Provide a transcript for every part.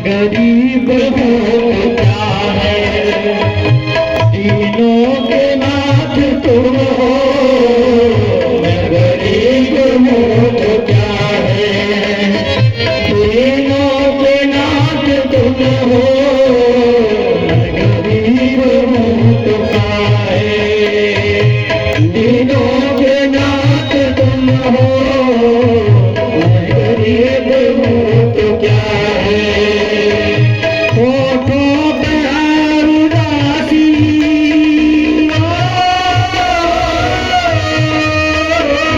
गरीब हूँ क्या है, तीनों के नाथ तुम हो। मैं गरीब हूँ तो क्या है, तीनों के नाथ तुम हो। मैं गरीब हूँ तो क्या है, तीनों के नाथ तुम हो। मैं गरीब हूँ तो क्या है। भटक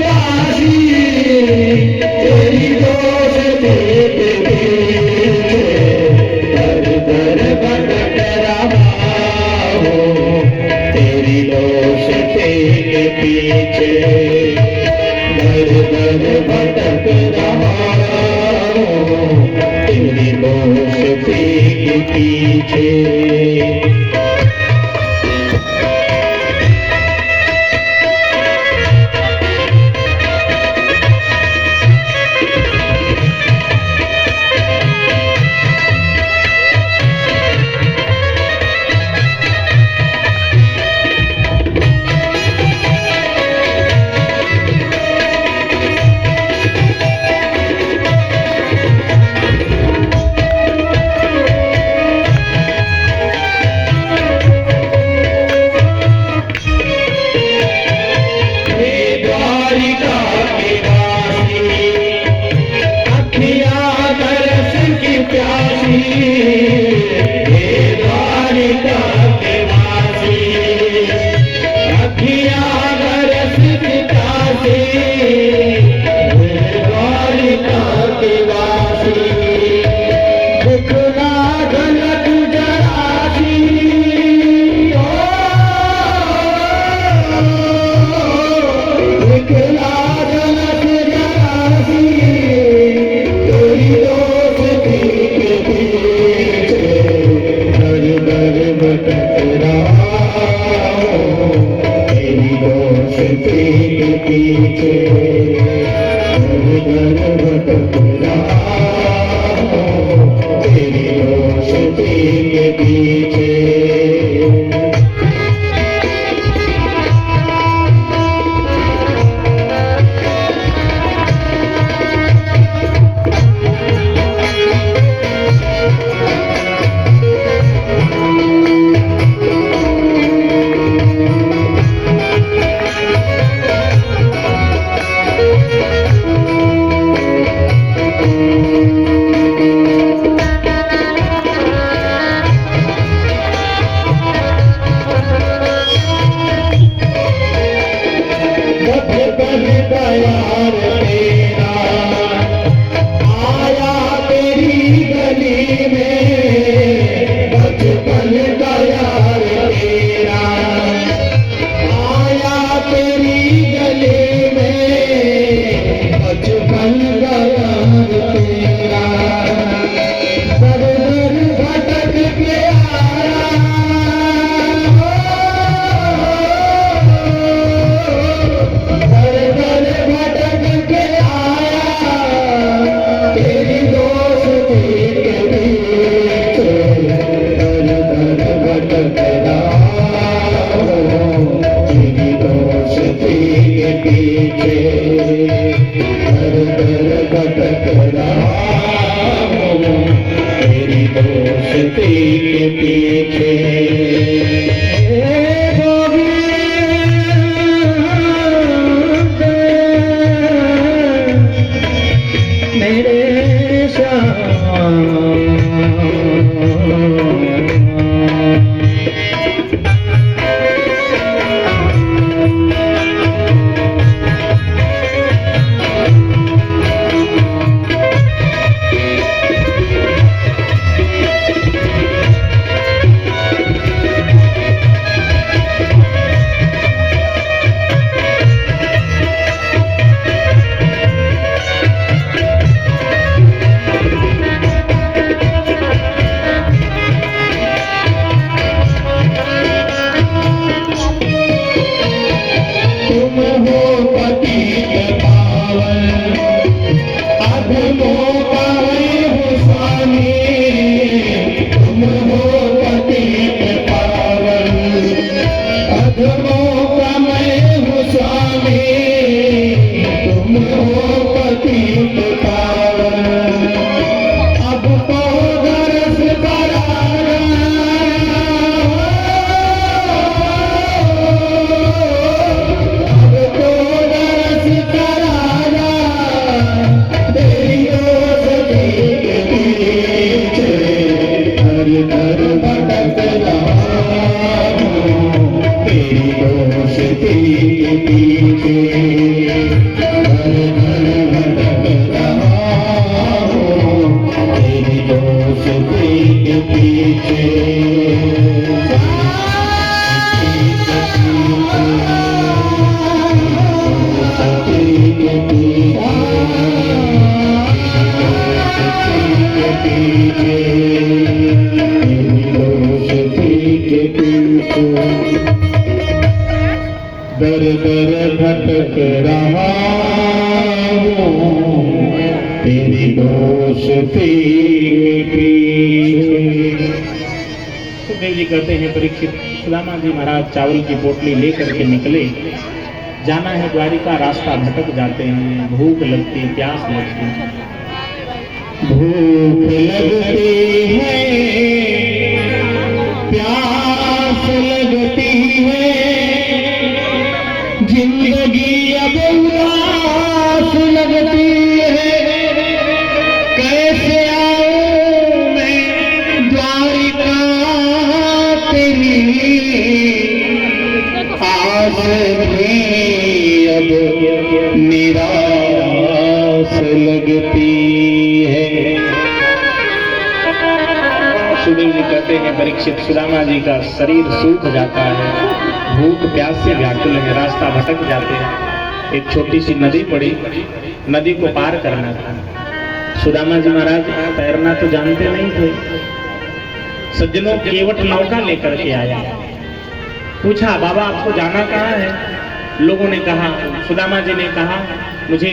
रहा हूँ तेरी दोस्ती के पीछे। पीछे दर दर भटक रहा हूँ तेरी दोस्ती के पीछे। सुखदेव जी कहते हैं परीक्षित, सुदामा जी महाराज चावल की पोटली लेकर के निकले, जाना है द्वारिका, रास्ता भटक जाते हैं, भूख लगती, प्यास लगती, भूख लगती है, प्यास लगती है, जिंदगी अब उदास लगती है, कैसे आऊं मैं द्वारिका तेरी आस भी अब निराश लगती है। सुखदेव जी कहते हैं परीक्षित, सुदामा जी का शरीर सूख जाता है, भूख प्यास से व्याकुल है, रास्ता भटक जाते हैं। एक छोटी सी नदी पड़ी, नदी को पार करना था। सुदामा जी महाराज तैरना तो जानते नहीं थे। सज्जनों, केवट नौका लेकर के आया, पूछा बाबा आपको जाना कहाँ है? लोगों ने कहा, सुदामा जी ने कहा मुझे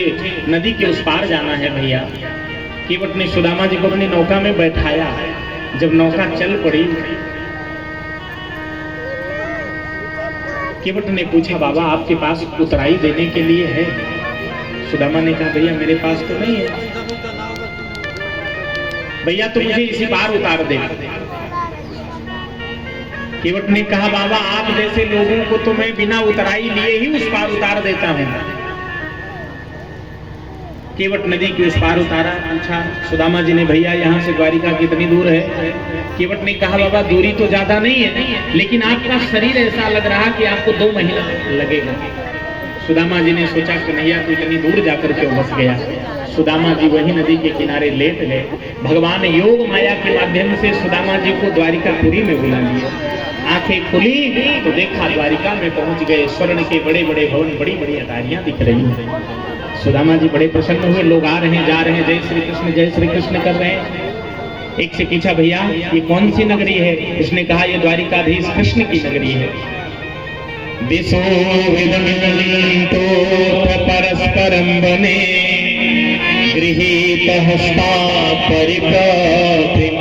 नदी के उस पार जाना है भैया। केवट ने सुदामा जी को अपनी नौका में बैठाया। जब नौका चल पड़ी, केवट ने पूछा बाबा आपके पास उतराई देने के लिए है? सुदामा ने कहा भैया मेरे पास तो नहीं है। भैया तो मुझे इसी पार उतार दे। केवट ने कहा बाबा आप जैसे लोगों को तो मैं बिना उतराई लिए ही उस पार उतार देता हूं। केवट नदी के उस पार उतारा। पूछा सुदामा जी ने भैया यहाँ से द्वारिका कितनी दूर है? केवट ने कहा बाबा दूरी तो ज्यादा नहीं है, लेकिन आपका शरीर ऐसा लग रहा कि आपको 2 महीना लगेगा। सुदामा जी ने सोचा कन्हैया तो इतनी दूर जाकर के बस गया। सुदामा जी वही नदी के किनारे लेट गए। भगवान योग माया के माध्यम से सुदामा जी को द्वारिकापुरी में बुला लिया। आंखें खुली तो देखा द्वारिका में पहुंच गए। स्वर्ण के बड़े बड़े भवन, बड़ी बड़ी अटारियां दिख रही हैं। सुदामा जी बड़े प्रसन्न हुए। लोग आ रहे हैं, जा रहे हैं, जय श्री कृष्ण कर रहे हैं। एक से पूछा भैया ये कौन सी नगरी है? उसने कहा ये द्वारिकाधीश कृष्ण की नगरी है। दिशो विदमितो परस्परम बने गृहीत हस्ता परिपत्रिमातुरा।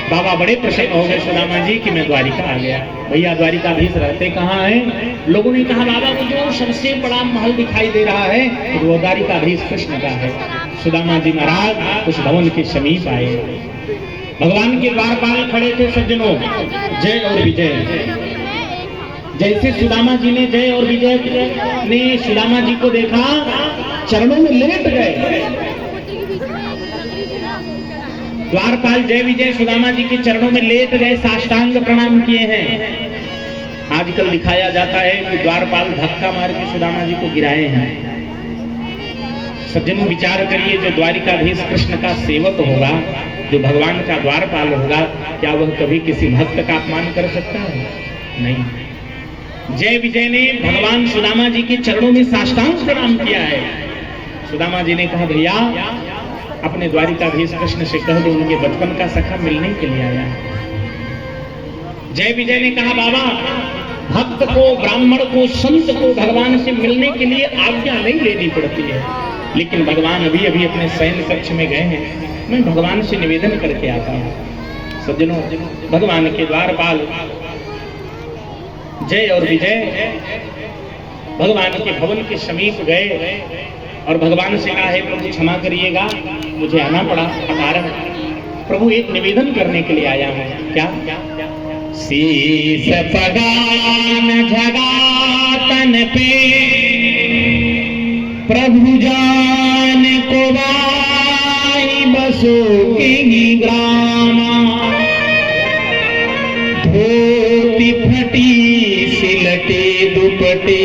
बाबा बड़े प्रसन्न हो गए सुदामा जी कि मैं द्वारिका आ गया। भैया द्वारिकाधीश रहते कहाँ हैं? लोगों ने कहा बाबा वो जो सबसे बड़ा महल दिखाई दे रहा है तो वो द्वारिकाधीश कृष्ण का है। सुदामा जी महाराज उस भवन के समीप आए। भगवान के द्वारपाल खड़े थे। सज्जनों, जय और विजय। जैसे सुदामा जी ने जय और विजय ने सुदामा जी को देखा, चरणों में लेट गए। द्वारपाल जय विजय सुदामा जी के चरणों में लेट गए, साष्टांग प्रणाम किए हैं। आजकल दिखाया जाता है कि द्वारपाल धक्का मार के सुदामा जी को गिराए हैं। सज्जनों विचार करिए, जो द्वारिकाधीश कृष्ण का सेवक होगा, जो भगवान का द्वारपाल होगा, क्या वह कभी किसी भक्त का अपमान कर सकता है? नहीं। जय विजय ने भगवान सुदामा जी के चरणों में साष्टांग प्रणाम किया है। सुदामा जी ने कहा भैया अपने द्वारिकाधीश कृष्ण से कह दो उनके बचपन का सखा मिलने के लिए आया है। जय विजय ने कहा बाबा भक्त को, ब्राह्मण को, संत को भगवान से मिलने के लिए आज्ञा नहीं लेनी पड़ती है, लेकिन भगवान अभी अभी अपने शयन कक्ष में गए हैं, मैं भगवान से निवेदन करके आता हूँ। सज्जनों, भगवान के द्वारपाल जय और विजय भगवान के भवन के समीप गए और भगवान से कहा है प्रभु क्षमा करिएगा मुझे आना पड़ा अकारण। प्रभु एक निवेदन करने के लिए आया हूँ। क्या? शीश पगान झगातन पे प्रभु जान को वाई बसो की ग्रामा। धोती फटी सिलटे दुपटे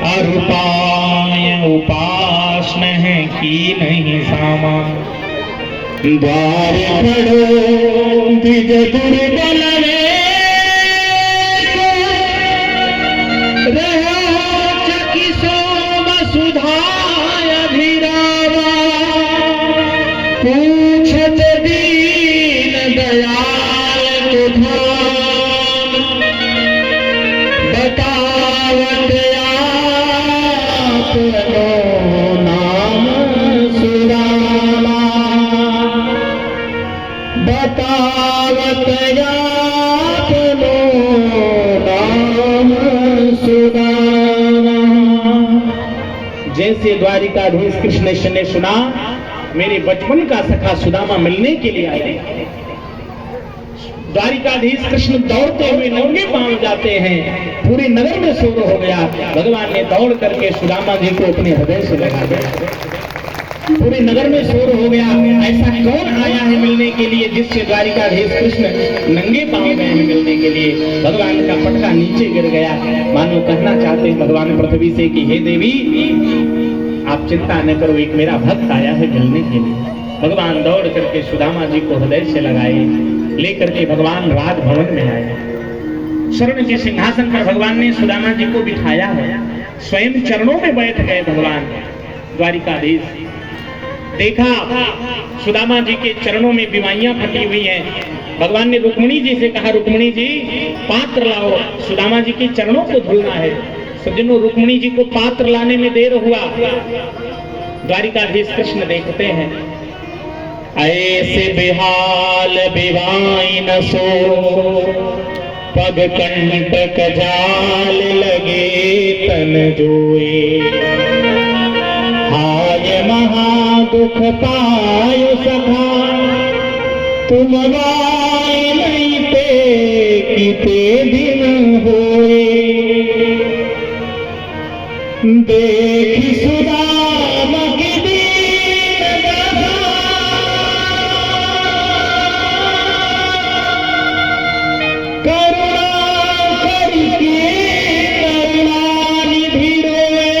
अरुपाय उपासन है की नहीं सामा। द्वार पढ़ो द्विज दुर्बल रहो चकी सोम सुधाय धीरावा। पूछत दीन दयाल धाम बतावत आपनो नाम सुदामा बतावत आपनो नाम सुदामा। जैसे द्वारिकाधीश कृष्ण ने सुना मेरे बचपन का सखा सुदामा मिलने के लिए आए, द्वारिकाधीश कृष्ण दौड़ते हुए नंगे पांव जाते हैं। पूरे नगर में शोर हो गया। भगवान ने दौड़ करके सुदामा जी को अपने हृदय से लगा दिया। पूरे नगर में शोर हो गया, ऐसा कौन आया है मिलने के लिए जिससे द्वारिकाधीश कृष्ण नंगे पांव गए हैं मिलने के लिए। भगवान का पटका नीचे गिर गया, मानो कहना चाहते हैं भगवान पृथ्वी से कि हे देवी आप चिंता न करो, एक मेरा भक्त आया है मिलने के लिए। भगवान दौड़ करके सुदामा जी को हृदय से लगाए, लेकर के भगवान राजभवन में आए। स्वर्ण के सिंहासन पर भगवान ने सुदामा जी को बिठाया है, स्वयं चरणों में बैठ गए भगवान द्वारिकाधीश। देखा सुदामा जी के चरणों में बीमारियां फटी हुई हैं। भगवान ने रुक्मिणी जी से कहा, रुक्मिणी जी पात्र लाओ, सुदामा जी के चरणों को धुलना है। सज्जनों, रुक्मिणी जी को पात्र लाने में देर हुआ। द्वारिकाधीश कृष्ण देखते हैं ऐसे बेहाल बिवाई न सो, पग कंटक जाल लगे तन जोए, हाय महा दुख पायो सखा, तुम गाय नहीं पे किते दिन होए, देखी सुदामा की दीन दशा, करुणा करके करुणानिधि रोए,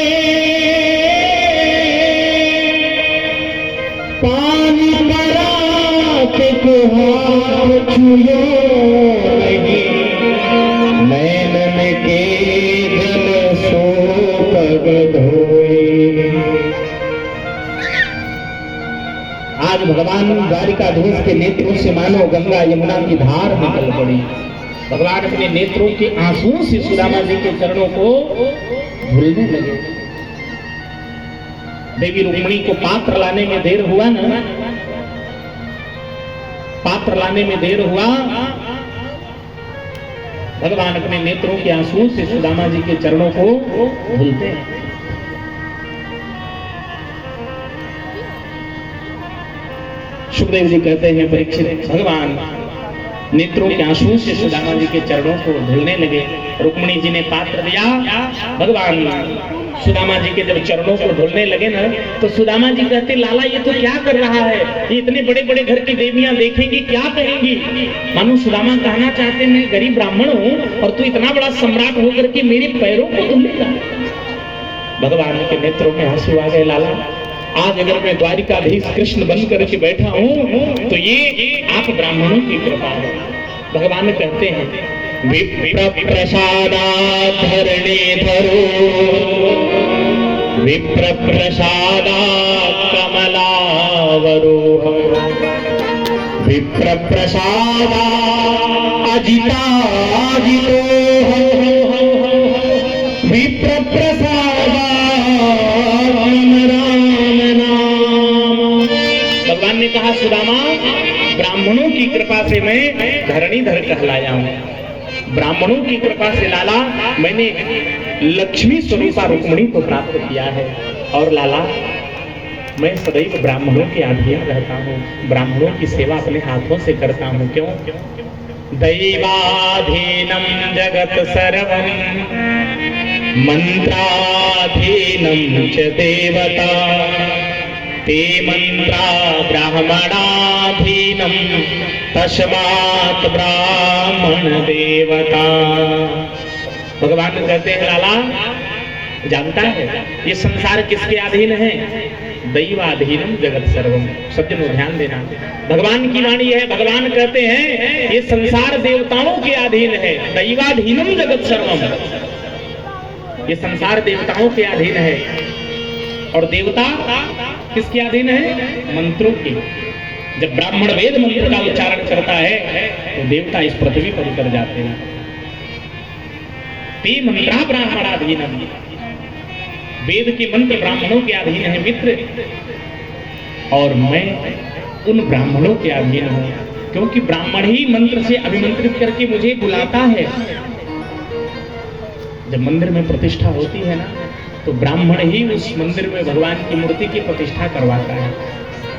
पानी परात को हाथ छुयो नहीं, नैनन के जल सो पग धोए। आज भगवान द्वारिकाधीश के नेत्रों से मानो गंगा यमुना की धार निकल पड़ी। भगवान अपने नेत्रों के आंसुओं से सुदामा जी के चरणों को धुलने लगे। देवी रुक्मिणी को पात्र लाने में देर हुआ ना, पात्र लाने में देर हुआ। भगवान अपने नेत्रों के आंसुओं से सुदामा जी के चरणों को धुलते हैं। सुखदेव जी कहते हैं परीक्षित, भगवान नेत्रों के आंसुओं से सुदामा जी के चरणों को धुलने लगे। रुक्मिणी जी ने पात्र दिया। भगवान सुदामा जी के जब चरणों को धुलने लगे ना, तो सुदामा जी कहते, लाला ये तो क्या कर रहा है, ये इतने बड़े बड़े घर की देवियां देखेंगी क्या कहेंगी। मानो सुदामा कहना चाहते मैं गरीब ब्राह्मण हूँ और तू इतना बड़ा सम्राट होकर के मेरे पैरों को धुलेगा। भगवान के नेत्रों में आंसू आ गए। लाला आज अगर मैं द्वारिकाधीश कृष्ण बन करके बैठा हूँ तो ये आप ब्राह्मणों की कृपा है। भगवान कहते हैं विप्र प्रसादात् धरणीधरो, विप्र प्रसादात् कमलावरोह, विप्र प्रसादात् अजिताजितोः, विप्र प्रसादात् राम नाम। भगवान ने कहा सुदामा ब्राह्मणों की कृपा से मैं धरणीधर कहलाया हूँ। ब्राह्मणों की कृपा से लाला मैंने लक्ष्मी स्वरूपा रुक्मिणी को प्राप्त किया है। और लाला मैं सदैव ब्राह्मणों के अधीन रहता हूँ, ब्राह्मणों की सेवा अपने हाथों से करता हूँ। क्यों? दैवाधीनम जगत सर्वम मंत्राधीनम च देवता, ते मंत्रा ब्राह्मणाधीनम तस्मात् ब्राह्मण देवता। भगवान कहते हैं लाला जानता है ये संसार किसके अधीन है? दैवाधीनम जगत सर्वम। सज्जनों ध्यान देना, भगवान की वाणी है। भगवान कहते हैं ये संसार देवताओं के अधीन है। दैवाधीनम जगत सर्वम, ये संसार देवताओं के अधीन है। और देवता किसके अधीन है? मंत्रों के। जब ब्राह्मण वेद मंत्र का उच्चारण करता है तो देवता इस पृथ्वी पर उतर जाते हैं। ते मंत्रा ब्राह्मणाधीन, वेद के मंत्र ब्राह्मणों के अधीन है मित्र, और मैं उन ब्राह्मणों के अधीन हूं, क्योंकि ब्राह्मण ही मंत्र से अभिमंत्रित करके मुझे बुलाता है। जब मंदिर में प्रतिष्ठा होती है ना, तो ब्राह्मण ही उस मंदिर में भगवान की मूर्ति की प्रतिष्ठा करवाता है।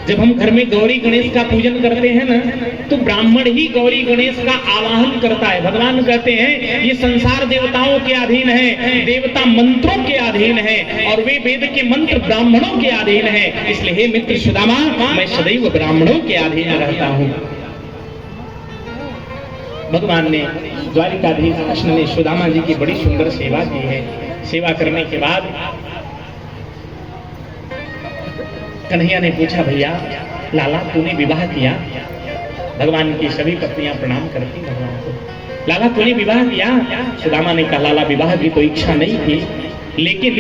जब हम घर में गौरी गणेश का पूजन करते हैं ना, तो ब्राह्मण ही गौरी गणेश का आवाहन करता है। भगवान कहते हैं ये संसार देवताओं के अधीन है, देवता मंत्रों के अधीन है, और वे वेद के मंत्र ब्राह्मणों के अधीन है। इसलिए हे मित्र सुदामा, मैं सदैव ब्राह्मणों के अधीन रहता हूं। भगवान ने, द्वारिकाधीश कृष्ण ने सुदामा जी की बड़ी सुंदर सेवा की है। सेवा करने के बाद कन्हैया ने पूछा, भैया लाला तूने विवाह किया? भगवान की सभी पत्नियां प्रणाम करती भगवान को। लाला तूने विवाह किया? सुदामा ने कहा, लाला विवाह की तो इच्छा नहीं थी, लेकिन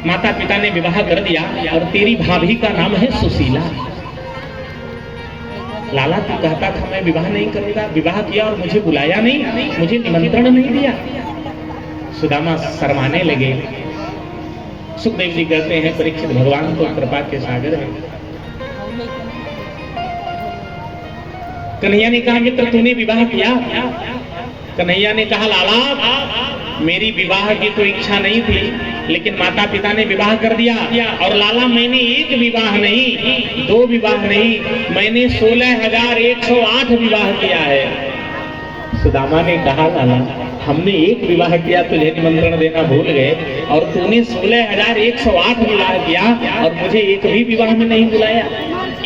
माता पिता ने विवाह कर दिया, और तेरी भाभी का नाम है सुशीला। लाला तू कहता था मैं विवाह नहीं करूंगा, विवाह किया और मुझे बुलाया नहीं, मुझे निमंत्रण नहीं दिया। सुदामा शर्माने लगे। सुखदेव जी कहते हैं परीक्षित भगवान तो कृपा के सागर है। कन्हैया ने कहा, मित्र तूने विवाह किया? कन्हैया ने कहा, लाला मेरी विवाह की तो इच्छा नहीं थी, लेकिन माता पिता ने विवाह कर दिया। और लाला मैंने एक विवाह नहीं, दो विवाह नहीं, मैंने 16,108 विवाह किया है। सुदामा ने कहा, लाला हमने एक विवाह किया, तुझे निमंत्रण देना भूल गए, और तूने 16,108 विवाह किया और मुझे एक भी विवाह में नहीं बुलाया।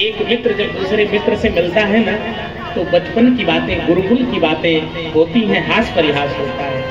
एक मित्र जब दूसरे मित्र से मिलता है ना, तो बचपन की बातें, गुरुकुल की बातें होती हैं, हास परिहास होता है।